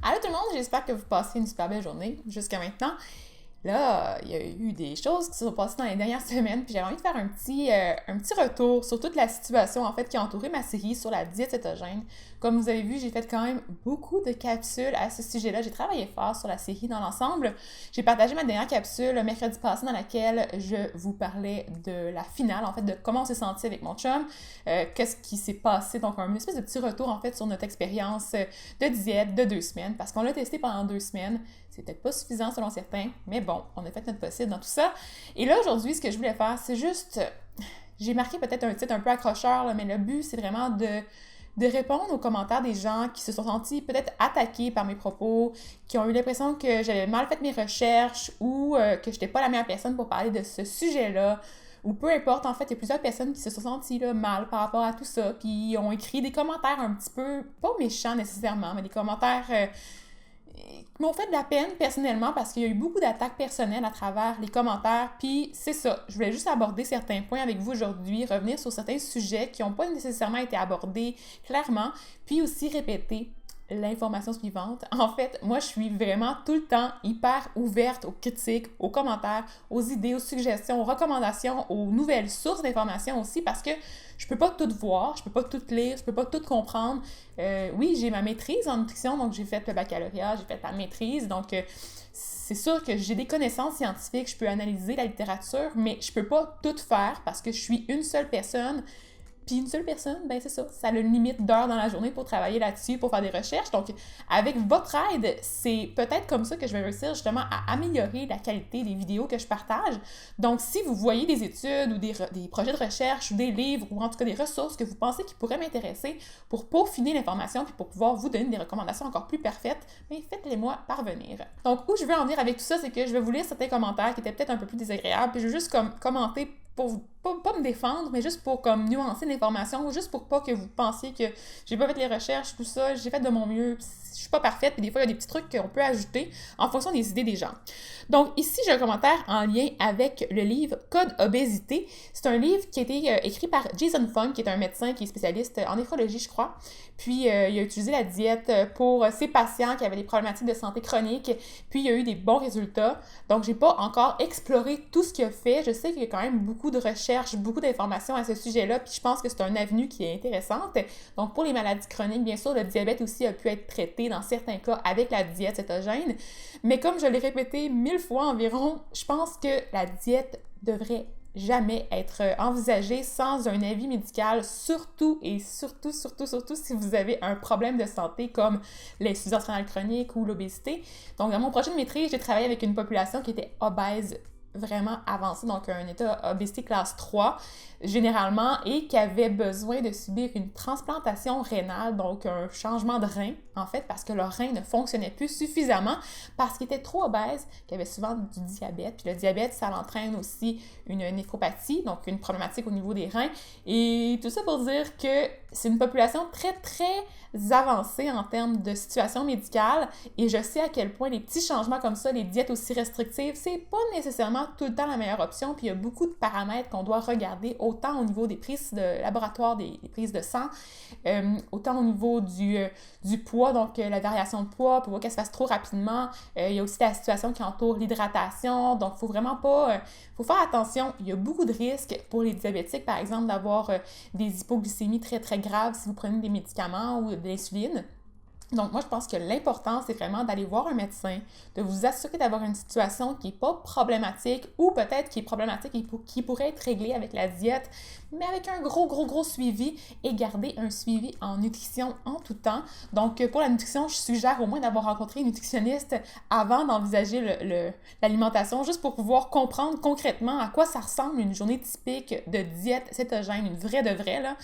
Allô tout le monde, j'espère que vous passez une super belle journée jusqu'à maintenant. Là, il y a eu des choses qui se sont passées dans les dernières semaines, puis j'avais envie de faire un petit retour sur toute la situation en fait qui a entouré ma série sur la diète cétogène. Comme vous avez vu, j'ai fait quand même beaucoup de capsules à ce sujet-là. J'ai travaillé fort sur la série dans l'ensemble. J'ai partagé ma dernière capsule le mercredi passé dans laquelle je vous parlais de la finale, en fait, de comment on s'est senti avec mon chum, qu'est-ce qui s'est passé, donc un espèce de petit retour en fait sur notre expérience de diète de 2 semaines, parce qu'on l'a testé pendant 2 semaines. C'est peut-être pas suffisant selon certains, mais bon, on a fait notre possible dans tout ça. Et là, aujourd'hui, ce que je voulais faire, c'est juste... J'ai marqué peut-être un titre un peu accrocheur, là, mais le but, c'est vraiment de répondre aux commentaires des gens qui se sont sentis peut-être attaqués par mes propos, qui ont eu l'impression que j'avais mal fait mes recherches ou que je n'étais pas la meilleure personne pour parler de ce sujet-là. Ou peu importe, en fait, il y a plusieurs personnes qui se sont senties là, mal par rapport à tout ça, puis ont écrit des commentaires un petit peu, pas méchants nécessairement, mais des commentaires... qui m'ont fait de la peine personnellement parce qu'il y a eu beaucoup d'attaques personnelles à travers les commentaires. Puis c'est ça, je voulais juste aborder certains points avec vous aujourd'hui, revenir sur certains sujets qui n'ont pas nécessairement été abordés clairement, puis aussi répéter l'information suivante. En fait, moi, je suis vraiment tout le temps hyper ouverte aux critiques, aux commentaires, aux idées, aux suggestions, aux recommandations, aux nouvelles sources d'informations aussi, parce que je peux pas tout voir, je peux pas tout lire, je peux pas tout comprendre. Oui, j'ai ma maîtrise en nutrition, donc j'ai fait le baccalauréat, j'ai fait la maîtrise, donc c'est sûr que j'ai des connaissances scientifiques, je peux analyser la littérature, mais je peux pas tout faire parce que je suis une seule personne. Puis une seule personne, ben c'est ça, ça a une limite d'heures dans la journée pour travailler là-dessus, pour faire des recherches. Donc, avec votre aide, c'est peut-être comme ça que je vais réussir justement à améliorer la qualité des vidéos que je partage. Donc, si vous voyez des études ou des projets de recherche ou des livres ou en tout cas des ressources que vous pensez qui pourraient m'intéresser pour peaufiner l'information puis pour pouvoir vous donner des recommandations encore plus parfaites, bien faites-les-moi parvenir. Donc, où je veux en venir avec tout ça, c'est que je vais vous lire certains commentaires qui étaient peut-être un peu plus désagréables, puis je vais juste commenter pour pas me défendre, mais juste pour comme nuancer l'information, juste pour pas que vous pensiez que j'ai pas fait les recherches, tout ça, j'ai fait de mon mieux, je suis pas parfaite, puis des fois il y a des petits trucs qu'on peut ajouter en fonction des idées des gens. Donc ici, j'ai un commentaire en lien avec le livre Code obésité. C'est un livre qui a été écrit par Jason Fung, qui est un médecin qui est spécialiste en néphrologie, je crois. Puis il a utilisé la diète pour ses patients qui avaient des problématiques de santé chronique, puis il a eu des bons résultats. Donc j'ai pas encore exploré tout ce qu'il a fait. Je sais qu'il y a quand même beaucoup de recherches, beaucoup d'informations à ce sujet-là, puis je pense que c'est une avenue qui est intéressante. Donc pour les maladies chroniques, bien sûr, le diabète aussi a pu être traité dans certains cas avec la diète cétogène. Mais comme je l'ai répété 1000 fois environ, je pense que la diète devrait jamais être envisagée sans un avis médical, surtout si vous avez un problème de santé comme l'insuffisance rénale chronique ou l'obésité. Donc, dans mon projet de maîtrise, j'ai travaillé avec une population qui était obèse vraiment avancée, donc un état obésité classe 3 généralement, et qui avait besoin de subir une transplantation rénale, donc un changement de rein, en fait, parce que leur rein ne fonctionnait plus suffisamment, parce qu'ils étaient trop obèses, qu'ils avaient souvent du diabète. Puis le diabète, ça entraîne aussi une néphropathie, donc une problématique au niveau des reins. Et tout ça pour dire que c'est une population très, très avancée en termes de situation médicale, et je sais à quel point les petits changements comme ça, les diètes aussi restrictives, c'est pas nécessairement tout le temps la meilleure option, puis il y a beaucoup de paramètres qu'on doit regarder, autant au niveau des prises de laboratoire, des prises de sang, autant au niveau du poids, donc la variation de poids, pour voir qu'elle se fasse trop rapidement. Il y a aussi la situation qui entoure l'hydratation, donc il faut vraiment pas... faut faire attention, il y a beaucoup de risques pour les diabétiques, par exemple, d'avoir des hypoglycémies très, très graves si vous prenez des médicaments ou de l'insuline. Donc, moi, je pense que l'important, c'est vraiment d'aller voir un médecin, de vous assurer d'avoir une situation qui n'est pas problématique ou peut-être qui est problématique et qui pourrait être réglée avec la diète, mais avec un gros suivi et garder un suivi en nutrition en tout temps. Donc, pour la nutrition, je suggère au moins d'avoir rencontré une nutritionniste avant d'envisager l'alimentation, juste pour pouvoir comprendre concrètement à quoi ça ressemble une journée typique de diète cétogène, une vraie de vraie, là.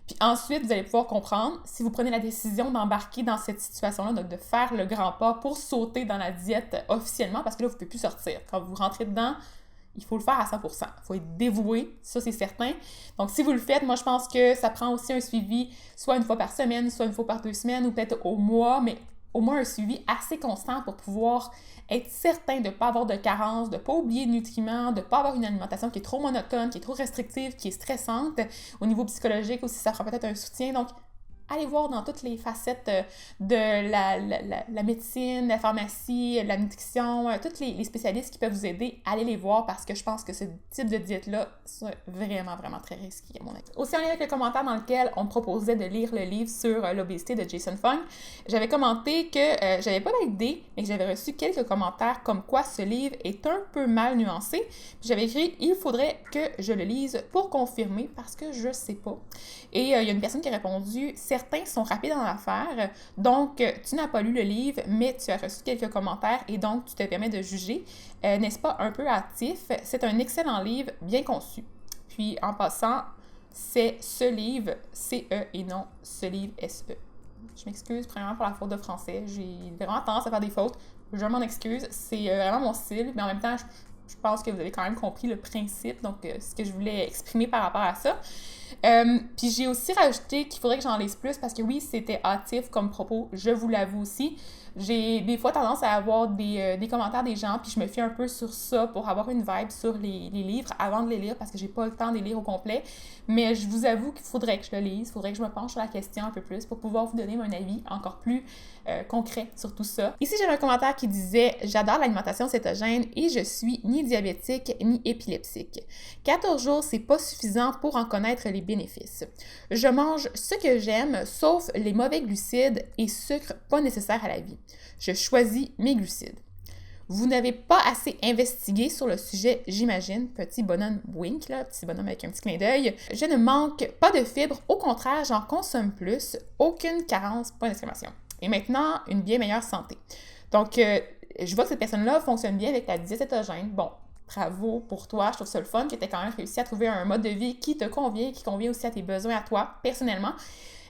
Puis ensuite, vous allez pouvoir comprendre, si vous prenez la décision d'embarquer dans cette situation-là, donc de faire le grand pas pour sauter dans la diète officiellement, parce que là, vous ne pouvez plus sortir. Quand vous rentrez dedans, il faut le faire à 100%. Il faut être dévoué, ça c'est certain. Donc si vous le faites, moi je pense que ça prend aussi un suivi, soit une fois par semaine, soit une fois par 2 semaines, ou peut-être au mois, mais au moins un suivi assez constant pour pouvoir être certain de ne pas avoir de carence, de ne pas oublier de nutriments, de ne pas avoir une alimentation qui est trop monotone, qui est trop restrictive, qui est stressante. Au niveau psychologique aussi, ça fera peut-être un soutien. Donc, allez voir dans toutes les facettes de la médecine, la pharmacie, la nutrition, tous les spécialistes qui peuvent vous aider, allez les voir parce que je pense que ce type de diète-là, c'est vraiment, vraiment très risqué à mon avis. Aussi en lien avec le commentaire dans lequel on me proposait de lire le livre sur l'obésité de Jason Fung, j'avais commenté que j'avais pas validé, mais que j'avais reçu quelques commentaires comme quoi ce livre est un peu mal nuancé. Puis j'avais écrit « Il faudrait que je le lise pour confirmer parce que je sais pas ». Et il y a une personne qui a répondu « Certains sont rapides en affaires, donc tu n'as pas lu le livre, mais tu as reçu quelques commentaires et donc tu te permets de juger. N'est-ce pas un peu hâtif? C'est un excellent livre, bien conçu. » Puis en passant, c'est ce livre, C-E et non ce livre, S-E. Je m'excuse premièrement pour la faute de français. J'ai vraiment tendance à faire des fautes. Je m'en excuse. C'est vraiment mon style, mais en même temps, je pense que vous avez quand même compris le principe, donc ce que je voulais exprimer par rapport à ça. Puis j'ai aussi rajouté qu'il faudrait que j'en lise plus parce que oui, c'était hâtif comme propos, je vous l'avoue aussi. J'ai des fois tendance à avoir des commentaires des gens, puis je me fie un peu sur ça pour avoir une vibe sur les livres avant de les lire parce que j'ai pas le temps de les lire au complet. Mais je vous avoue qu'il faudrait que je le lise, il faudrait que je me penche sur la question un peu plus pour pouvoir vous donner un avis encore plus concret sur tout ça. Ici, j'avais un commentaire qui disait « J'adore l'alimentation cétogène et je suis ni diabétique ni épileptique. 14 jours, c'est pas suffisant pour en connaître les bénéfices. Je mange ce que j'aime, sauf les mauvais glucides et sucres pas nécessaires à la vie. Je choisis mes glucides. Vous n'avez pas assez investigué sur le sujet, j'imagine. Petit bonhomme wink, là, petit bonhomme avec un petit clin d'œil. Je ne manque pas de fibres, au contraire, j'en consomme plus. Aucune carence, point d'exclamation. Et maintenant, une bien meilleure santé. Donc, je vois que cette personne-là fonctionne bien avec la diète cétogène. Bon, bravo pour toi, je trouve ça le fun que tu aies quand même réussi à trouver un mode de vie qui te convient, qui convient aussi à tes besoins à toi, personnellement.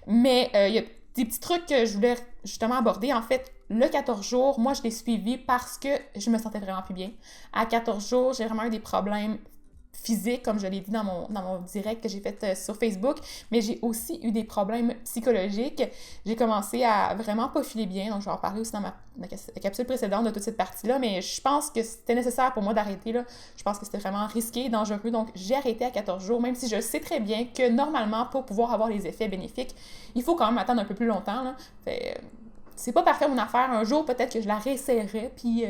Mais il y a des petits trucs que je voulais justement aborder. En fait, le 14 jours, moi, je l'ai suivi parce que je me sentais vraiment plus bien. À 14 jours, j'ai vraiment eu des problèmes physiques, comme je l'ai dit dans mon direct que j'ai fait sur Facebook, mais j'ai aussi eu des problèmes psychologiques. J'ai commencé à vraiment pas filer bien, donc je vais en parler aussi dans ma capsule précédente de toute cette partie-là, mais je pense que c'était nécessaire pour moi d'arrêter, là. Je pense que c'était vraiment risqué et dangereux, donc j'ai arrêté à 14 jours, même si je sais très bien que normalement, pour pouvoir avoir les effets bénéfiques, il faut quand même attendre un peu plus longtemps, là. C'est pas parfait mon affaire. Un jour, peut-être que je la réessayerai, puis,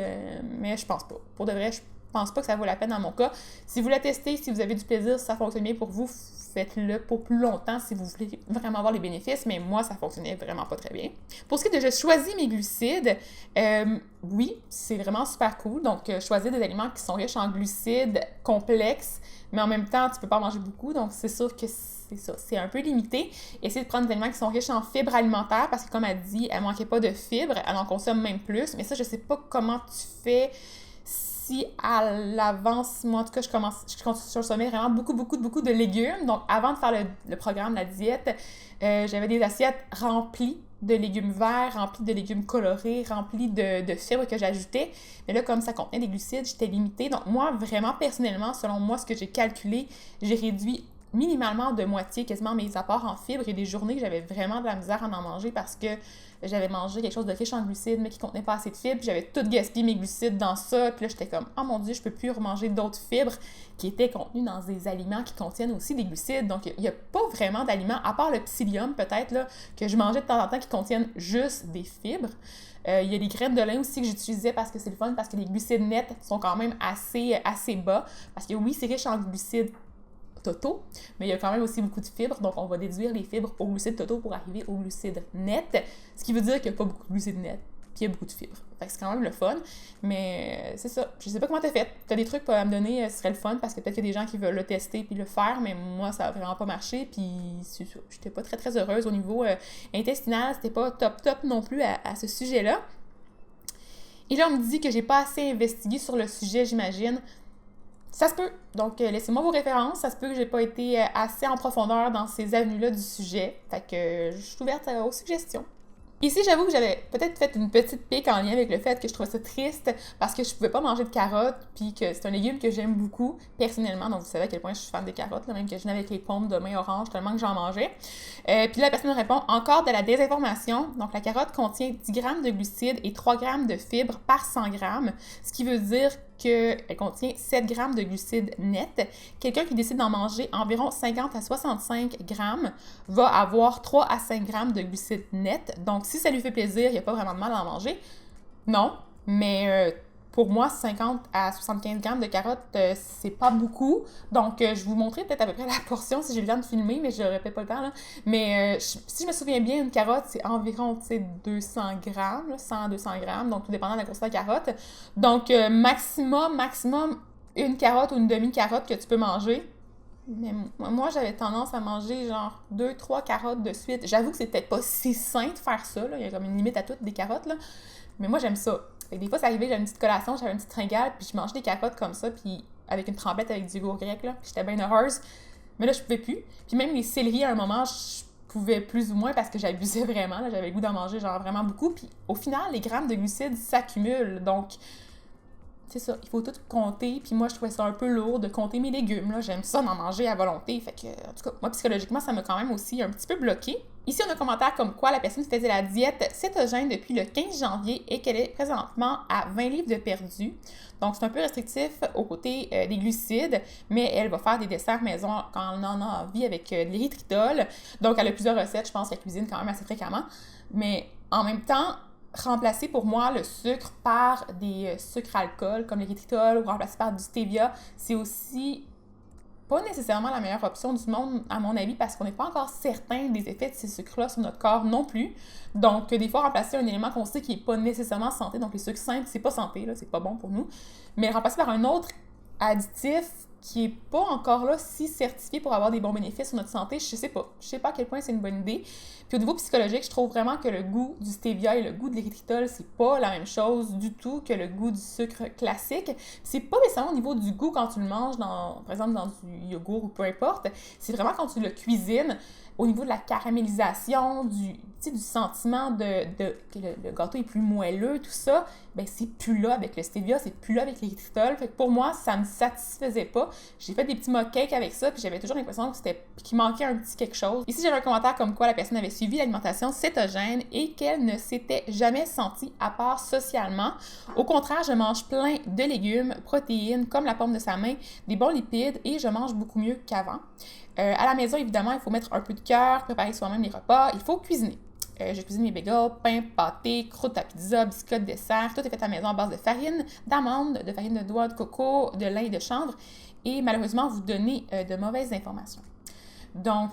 mais je pense pas. Pour de vrai, je pense pas que ça vaut la peine dans mon cas. Si vous la testez, si vous avez du plaisir, si ça fonctionne bien pour vous, faites-le pour plus longtemps si vous voulez vraiment avoir les bénéfices, mais moi, ça fonctionnait vraiment pas très bien. Pour ce qui est de je choisis mes glucides, oui, c'est vraiment super cool. Donc, choisir des aliments qui sont riches en glucides complexes, mais en même temps, tu peux pas en manger beaucoup, donc c'est sûr que c'est ça, c'est un peu limité. Essayez de prendre des aliments qui sont riches en fibres alimentaires, parce que comme elle dit, elle manquait pas de fibres, elle en consomme même plus, mais ça, je sais pas comment tu fais si à l'avance, moi en tout cas, je consommais vraiment beaucoup de légumes. Donc avant de faire le programme, la diète, j'avais des assiettes remplies de légumes verts, remplies de légumes colorés, remplies de fibres que j'ajoutais. Mais là, comme ça contenait des glucides, j'étais limitée. Donc moi, vraiment personnellement, selon moi, ce que j'ai calculé, j'ai réduit minimalement de moitié quasiment mes apports en fibres. Il y a des journées que j'avais vraiment de la misère à en manger parce que j'avais mangé quelque chose de riche en glucides mais qui contenait pas assez de fibres. J'avais tout gaspillé mes glucides dans ça. Puis là, j'étais comme « Oh mon Dieu, je peux plus remanger d'autres fibres qui étaient contenues dans des aliments qui contiennent aussi des glucides. » Donc, il n'y a pas vraiment d'aliments, à part le psyllium peut-être, là, que je mangeais de temps en temps qui contiennent juste des fibres. Il y a des graines de lin aussi que j'utilisais parce que c'est le fun, parce que les glucides nets sont quand même assez bas. Parce que oui, c'est riche en glucides totaux, mais il y a quand même aussi beaucoup de fibres, donc on va déduire les fibres aux glucides totaux pour arriver aux glucides nets, ce qui veut dire qu'il n'y a pas beaucoup de glucides nets, puis il y a beaucoup de fibres. Fait que c'est quand même le fun, mais c'est ça. Je sais pas comment t'as fait. T'as des trucs à me donner, ce serait le fun, parce que peut-être qu'il y a des gens qui veulent le tester puis le faire, mais moi, ça a vraiment pas marché, puis c'est ça. J'étais pas très heureuse au niveau intestinal, c'était pas top non plus à ce sujet-là. Et là, on me dit que j'ai pas assez investigué sur le sujet, j'imagine. Ça se peut. Donc, laissez-moi vos références. Ça se peut que j'ai pas été assez en profondeur dans ces avenues-là du sujet. Fait que je suis ouverte aux suggestions. Ici, j'avoue que j'avais peut-être fait une petite pique en lien avec le fait que je trouvais ça triste parce que je pouvais pas manger de carottes puis que c'est un légume que j'aime beaucoup personnellement. Donc, vous savez à quel point je suis fan des carottes, là, même que je venais avec les pommes de main orange tellement que j'en mangeais. Puis la personne répond « Encore de la désinformation. Donc, la carotte contient 10 grammes de glucides et 3 grammes de fibres par 100 grammes, ce qui veut dire qu'elle contient 7 grammes de glucides nets. Quelqu'un qui décide d'en manger environ 50 à 65 grammes va avoir 3 à 5 grammes de glucides nets. Donc, si ça lui fait plaisir, il n'y a pas vraiment de mal à en manger. Non, mais pour moi, 50 à 75 grammes de carottes, c'est pas beaucoup. Donc, je vais vous montrer peut-être à peu près la portion si j'ai le temps de filmer, mais je n'aurai peut-être pas le temps. Là. Mais si je me souviens bien, une carotte, c'est environ 200 grammes, 100-200 grammes, donc tout dépendant de la grosseur de la carotte. Donc, maximum, une carotte ou une demi-carotte que tu peux manger. Mais moi, j'avais tendance à manger genre 2-3 carottes de suite. J'avoue que c'est peut-être pas si sain de faire ça, là. Il y a comme une limite à toutes des carottes, là. Mais moi, j'aime ça. Fait que des fois, ça arrivait, j'avais une petite collation, j'avais une petite tringale, puis je mangeais des carottes comme ça, puis avec une trempette avec du yogourt grec, là. J'étais bien heureuse. Mais là, je pouvais plus. Puis même les céleris, à un moment, je pouvais plus ou moins parce que j'abusais vraiment, là. J'avais le goût d'en manger genre vraiment beaucoup. Puis au final, les grammes de glucides s'accumulent. Donc, c'est ça, il faut tout compter. Puis moi, je trouvais ça un peu lourd de compter mes légumes. Là. J'aime ça d'en manger à volonté. Fait que, en tout cas, moi, psychologiquement, ça m'a quand même aussi un petit peu bloqué. Ici, on a un commentaire comme quoi la personne faisait la diète cétogène depuis le 15 janvier et qu'elle est présentement à 20 livres de perdu. Donc, c'est un peu restrictif au côté des glucides, mais elle va faire des desserts maison quand elle en a envie avec de l'érythritol. Donc, elle a plusieurs recettes. Je pense qu'elle cuisine quand même assez fréquemment. Mais en même temps, remplacer pour moi le sucre par des sucres alcool comme l'érythritol ou remplacer par du stevia, c'est aussi pas nécessairement la meilleure option du monde, à mon avis, parce qu'on n'est pas encore certain des effets de ces sucres-là sur notre corps non plus. Donc, des fois, remplacer un élément qu'on sait qui n'est pas nécessairement santé, donc les sucres simples, c'est pas santé, là, c'est pas bon pour nous, mais remplacer par un autre additif qui n'est pas encore là si certifié pour avoir des bons bénéfices sur notre santé, je sais pas. Je sais pas à quel point c'est une bonne idée. Puis au niveau psychologique, je trouve vraiment que le goût du stevia et le goût de l'érythritol, c'est pas la même chose du tout que le goût du sucre classique. C'est pas nécessairement au niveau du goût quand tu le manges, par exemple dans du yogourt ou peu importe. C'est vraiment quand tu le cuisines, au niveau de la caramélisation, du sentiment que le gâteau est plus moelleux, tout ça, ben c'est plus là avec le stevia, c'est plus là avec l'érythritol. Fait que pour moi, ça me satisfaisait pas. J'ai fait des petits mock cakes avec ça, puis j'avais toujours l'impression qu'il manquait un petit quelque chose. Ici, j'avais un commentaire comme quoi la personne avait suivi l'alimentation cétogène et qu'elle ne s'était jamais sentie à part socialement. Au contraire, je mange plein de légumes, protéines, comme la paume de sa main, des bons lipides et je mange beaucoup mieux qu'avant. À la maison, évidemment, il faut mettre un peu de cœur, préparer soi-même les repas, il faut cuisiner. Je cuisine mes bagels, pain, pâté, croûte à pizza, biscottes, dessert. Tout est fait à la maison à base de farine d'amande, de farine de noix de coco, de lin et de chanvre. Et malheureusement, vous donnez de mauvaises informations. Donc,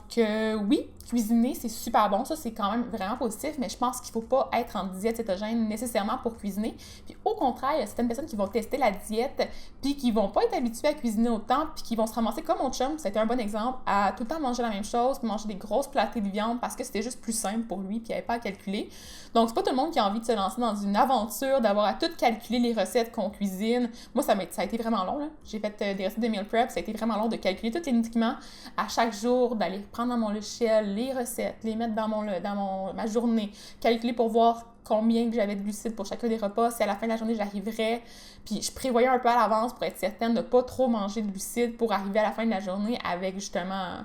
oui, cuisiner, c'est super bon. Ça, c'est quand même vraiment positif, mais je pense qu'il ne faut pas être en diète cétogène nécessairement pour cuisiner. Puis au contraire, il y a certaines personnes qui vont tester la diète, puis qui vont pas être habituées à cuisiner autant, puis qui vont se ramasser comme mon chum, c'était un bon exemple, à tout le temps manger la même chose, puis manger des grosses platées de viande parce que c'était juste plus simple pour lui, puis il n'y avait pas à calculer. Donc, c'est pas tout le monde qui a envie de se lancer dans une aventure, d'avoir à tout calculer les recettes qu'on cuisine. Moi, ça a été vraiment long, là. J'ai fait des recettes de meal prep, ça a été vraiment long de calculer tous les nutriments à chaque jour, d'aller prendre dans mon logiciel les recettes, les mettre dans ma journée, calculer pour voir combien que j'avais de glucides pour chacun des repas, si à la fin de la journée j'arriverais, puis je prévoyais un peu à l'avance pour être certaine de ne pas trop manger de glucides pour arriver à la fin de la journée avec justement,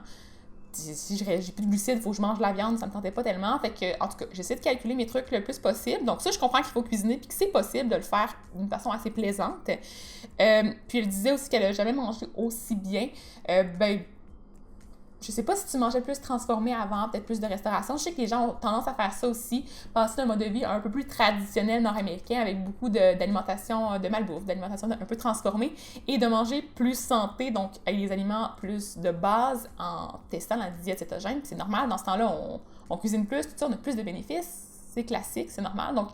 si j'ai plus de glucides, il faut que je mange de la viande, ça me tentait pas tellement, fait que, en tout cas, j'essaie de calculer mes trucs le plus possible, donc ça, je comprends qu'il faut cuisiner, puis que c'est possible de le faire d'une façon assez plaisante. Puis elle disait aussi qu'elle n'a jamais mangé aussi bien, je sais pas si tu mangeais plus transformé avant, peut-être plus de restauration. Je sais que les gens ont tendance à faire ça aussi, passer d'un mode de vie un peu plus traditionnel nord-américain avec beaucoup d'alimentation de malbouffe, d'alimentation un peu transformée et de manger plus santé, donc avec des aliments plus de base en testant la diète cétogène. C'est normal, dans ce temps-là, on cuisine plus, tout ça, on a plus de bénéfices, c'est classique, c'est normal. Donc,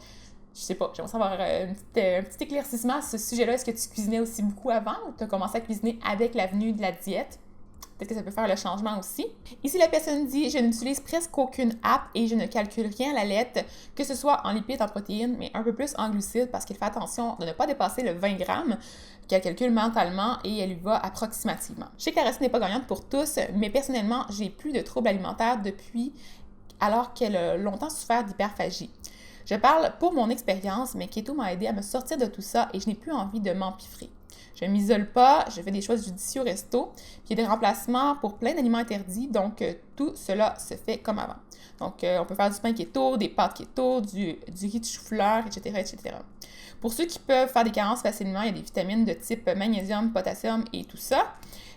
je sais pas, j'aimerais savoir un petit éclaircissement à ce sujet-là. Est-ce que tu cuisinais aussi beaucoup avant ou tu as commencé à cuisiner avec la venue de la diète? Peut-être que ça peut faire le changement aussi. Ici, la personne dit « Je n'utilise presque aucune app et je ne calcule rien à la lettre, que ce soit en lipides, en protéines, mais un peu plus en glucides parce qu'elle fait attention de ne pas dépasser le 20 grammes qu'elle calcule mentalement et elle y va approximativement. Je sais que la recette n'est pas gagnante pour tous, mais personnellement, j'ai plus de troubles alimentaires depuis alors qu'elle a longtemps souffert d'hyperphagie. Je parle pour mon expérience, mais Keto m'a aidé à me sortir de tout ça et je n'ai plus envie de m'empiffrer. Je ne m'isole pas, je fais des choix judicieux au resto, puis il y a des remplacements pour plein d'aliments interdits, donc tout cela se fait comme avant. Donc, on peut faire du pain keto, des pâtes keto, du riz de chou-fleur, etc., etc. Pour ceux qui peuvent faire des carences facilement, il y a des vitamines de type magnésium, potassium et tout ça.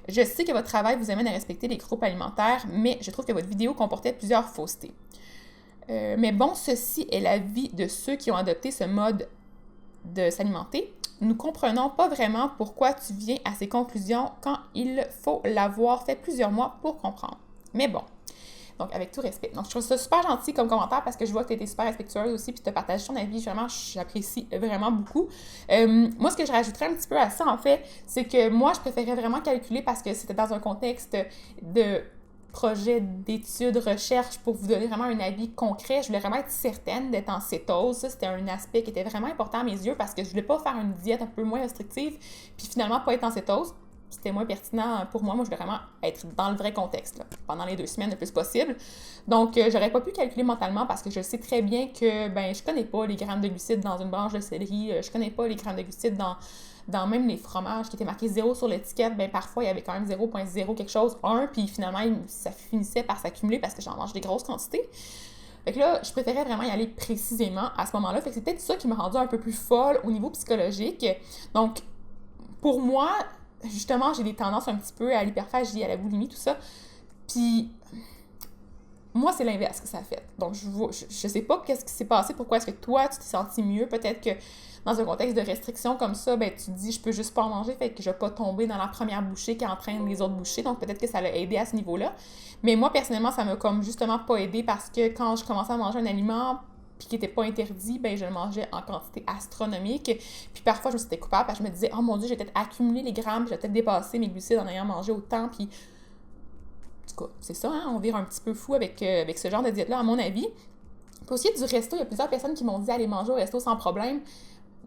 Je sais que votre travail vous amène à respecter les groupes alimentaires, mais je trouve que votre vidéo comportait plusieurs faussetés. Mais bon, ceci est l'avis de ceux qui ont adopté ce mode de s'alimenter. Nous comprenons pas vraiment pourquoi tu viens à ces conclusions quand il faut l'avoir fait plusieurs mois pour comprendre. Mais bon, donc avec tout respect. Donc je trouve ça super gentil comme commentaire parce que je vois que tu étais super respectueuse aussi puis tu as partagé ton avis. Vraiment, j'apprécie vraiment beaucoup. Moi, ce que je rajouterais un petit peu à ça, en fait, c'est que moi, je préférais vraiment calculer parce que c'était dans un contexte de projet d'études, recherche pour vous donner vraiment un avis concret. Je voulais vraiment être certaine d'être en cétose. Ça, c'était un aspect qui était vraiment important à mes yeux parce que je voulais pas faire une diète un peu moins restrictive puis finalement pas être en cétose. C'était moins pertinent pour moi. Moi, je voulais vraiment être dans le vrai contexte là, pendant les 2 semaines le plus possible. Donc, j'aurais pas pu calculer mentalement parce que je sais très bien que je connais pas les grammes de glucides dans une branche de céleri. Je connais pas les grammes de glucides dans même les fromages qui étaient marqués 0 sur l'étiquette. Parfois, il y avait quand même 0,0 quelque chose, 1, puis finalement, ça finissait par s'accumuler parce que j'en mange des grosses quantités. Fait que là, je préférais vraiment y aller précisément à ce moment-là. Fait que c'est peut-être ça qui m'a rendue un peu plus folle au niveau psychologique. Donc, pour moi, justement, j'ai des tendances un petit peu à l'hyperphagie, à la boulimie, tout ça. Puis, moi, c'est l'inverse que ça a fait. Donc, je sais pas qu'est-ce qui s'est passé, pourquoi est-ce que toi, tu t'es senti mieux. Peut-être que dans un contexte de restriction comme ça, tu te dis, je peux juste pas en manger, fait que je vais pas tomber dans la première bouchée qui entraîne les autres bouchées. Donc, peut-être que ça l'a aidé à ce niveau-là. Mais moi, personnellement, ça m'a comme justement pas aidé parce que quand je commençais à manger un aliment puis qui n'était pas interdit, je le mangeais en quantité astronomique. Puis parfois, je me sentais coupable parce que je me disais, oh mon Dieu, j'ai peut-être accumulé les grammes, j'ai peut-être dépassé mes glucides en ayant mangé autant. Puis, en tout cas, c'est ça, hein, on vire un petit peu fou avec ce genre de diète-là, à mon avis. Pour ce qui est du resto, il y a plusieurs personnes qui m'ont dit aller manger au resto sans problème.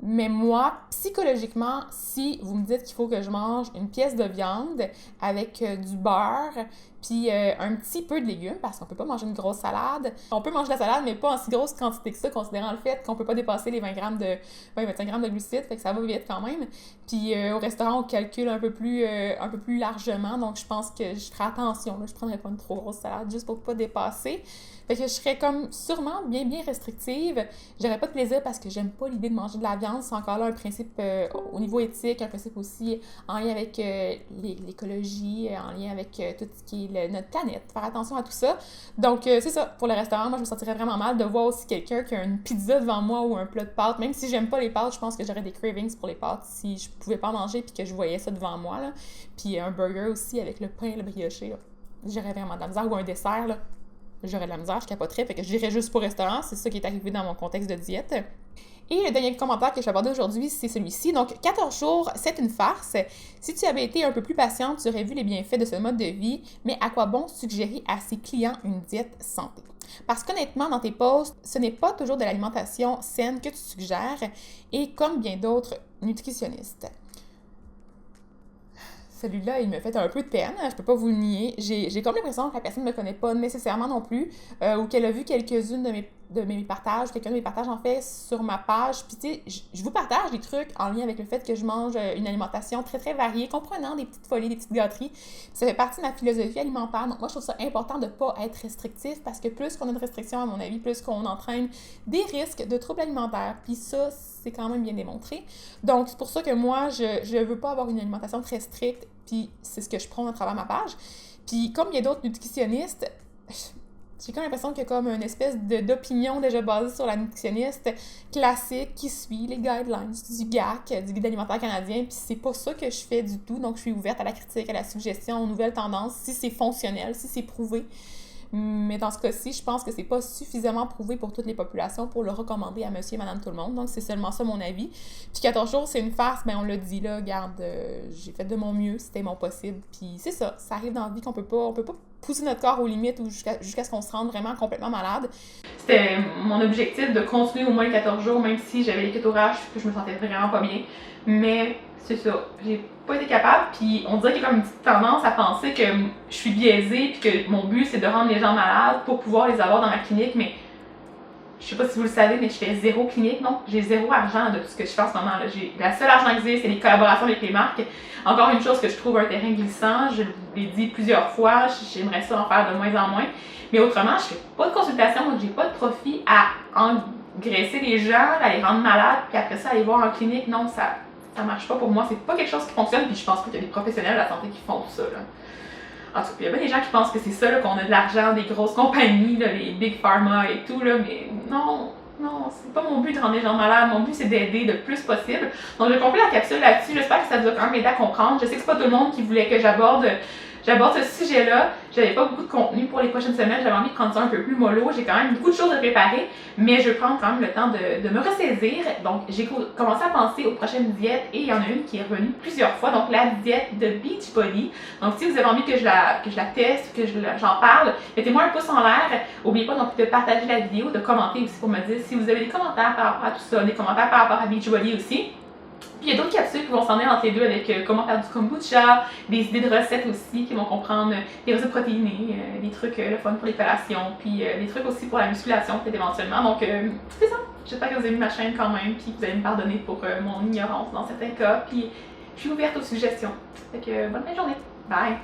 Mais moi, psychologiquement, si vous me dites qu'il faut que je mange une pièce de viande avec du beurre, puis un petit peu de légumes, parce qu'on peut pas manger une grosse salade. On peut manger de la salade, mais pas en si grosse quantité que ça, considérant le fait qu'on peut pas dépasser les 25 grammes de glucides, fait que ça va vite quand même. Puis au restaurant, on calcule un peu plus largement, donc je pense que je ferai attention, là, je prendrai pas une trop grosse salade juste pour pas dépasser. Fait que je serais comme sûrement bien restrictive. J'aurais pas de plaisir parce que j'aime pas l'idée de manger de la viande. C'est encore là un principe au niveau éthique, un principe aussi en lien avec l'écologie, en lien avec tout ce qui est notre planète. Faire attention à tout ça. Donc, c'est ça. Pour le restaurant, moi, je me sentirais vraiment mal de voir aussi quelqu'un qui a une pizza devant moi ou un plat de pâtes. Même si j'aime pas les pâtes, je pense que j'aurais des cravings pour les pâtes si je pouvais pas en manger puis que je voyais ça devant moi, là. Puis un burger aussi avec le pain, le brioché, là. J'aurais vraiment de la misère. Ou un dessert, là. J'aurais de la misère, je capoterais, fait que j'irais juste pour restaurant. C'est ça qui est arrivé dans mon contexte de diète. Et le dernier commentaire que je vais aborder aujourd'hui, c'est celui-ci. Donc, 14 jours, c'est une farce. Si tu avais été un peu plus patiente, tu aurais vu les bienfaits de ce mode de vie, mais à quoi bon suggérer à ses clients une diète santé? Parce qu'honnêtement, dans tes posts, ce n'est pas toujours de l'alimentation saine que tu suggères, et comme bien d'autres nutritionnistes. Celui-là, il me fait un peu de peine, je peux pas vous le nier. J'ai comme l'impression que la personne ne me connaît pas nécessairement non plus, ou qu'elle a vu quelques-unes de mes partages, quelqu'un de mes partages en fait sur ma page. Puis tu sais, je vous partage des trucs en lien avec le fait que je mange une alimentation très très variée, comprenant des petites folies, des petites gâteries. Ça fait partie de ma philosophie alimentaire. Donc moi, je trouve ça important de pas être restrictif parce que plus qu'on a de restrictions, à mon avis, plus qu'on entraîne des risques de troubles alimentaires. Puis ça, c'est quand même bien démontré. Donc, c'est pour ça que moi, je veux pas avoir une alimentation très stricte, puis c'est ce que je prône à travers ma page. Puis, comme il y a d'autres nutritionnistes, j'ai comme l'impression qu'il y a comme une espèce d'opinion déjà basée sur la nutritionniste classique qui suit les guidelines du GAC, du Guide alimentaire canadien, puis c'est pas ça que je fais du tout. Donc, je suis ouverte à la critique, à la suggestion, aux nouvelles tendances, si c'est fonctionnel, si c'est prouvé. Mais dans ce cas-ci, je pense que c'est pas suffisamment prouvé pour toutes les populations pour le recommander à monsieur et madame tout le monde. Donc, c'est seulement ça mon avis. Puis 14 jours, c'est une farce, on l'a dit là, regarde, j'ai fait de mon mieux, c'était mon possible. Puis c'est ça, ça arrive dans la vie qu'on peut pas pousser notre corps aux limites ou jusqu'à ce qu'on se rende vraiment complètement malade. C'était mon objectif de continuer au moins 14 jours, même si j'avais les kétorages, que je me sentais vraiment pas bien. Mais c'est ça, j'ai pas été capable, puis on dirait qu'il y a comme une petite tendance à penser que je suis biaisée, puis que mon but c'est de rendre les gens malades pour pouvoir les avoir dans ma clinique, mais je sais pas si vous le savez, mais je fais 0 clinique, non? J'ai 0 argent de tout ce que je fais en ce moment. Là. La seule argent que j'ai, c'est les collaborations avec les marques. Encore une chose que je trouve un terrain glissant, je l'ai dit plusieurs fois, j'aimerais ça en faire de moins en moins. Mais autrement, je fais pas de consultation, donc j'ai pas de profit à engraisser les gens, à les rendre malades, puis après ça, aller voir en clinique. Non, ça marche pas pour moi. C'est pas quelque chose qui fonctionne, puis je pense pas qu'il y a des professionnels de la santé qui font ça. Là. En tout cas, il y a bien des gens qui pensent que c'est ça, là, qu'on a de l'argent des grosses compagnies, là, les big pharma et tout, là, mais non, c'est pas mon but de rendre les gens malades. Mon but, c'est d'aider le plus possible. Donc, je conclue la capsule là-dessus. J'espère que ça vous a quand même aidé à comprendre. Je sais que c'est pas tout le monde qui voulait que j'aborde ce sujet-là. J'avais pas beaucoup de contenu pour les prochaines semaines. J'avais envie de prendre ça un peu plus mollo. J'ai quand même beaucoup de choses à préparer, mais je vais prendre quand même le temps de me ressaisir. Donc, j'ai commencé à penser aux prochaines diètes et il y en a une qui est revenue plusieurs fois. Donc, la diète de Beachbody. Donc, si vous avez envie que je la teste, que j'en parle, mettez-moi un pouce en l'air. N'oubliez pas donc de partager la vidéo, de commenter aussi pour me dire si vous avez des commentaires par rapport à tout ça, des commentaires par rapport à Beachbody aussi. Puis il y a d'autres capsules qui vont s'en aller entre les deux avec comment faire du kombucha, des idées de recettes aussi qui vont comprendre des recettes protéinées, des trucs le fun pour les collations, puis des trucs aussi pour la musculation peut-être éventuellement. Donc c'est ça. J'espère que vous avez aimé ma chaîne quand même, puis que vous allez me pardonner pour mon ignorance dans certains cas. Puis je suis ouverte aux suggestions. Fait que bonne fin de journée. Bye!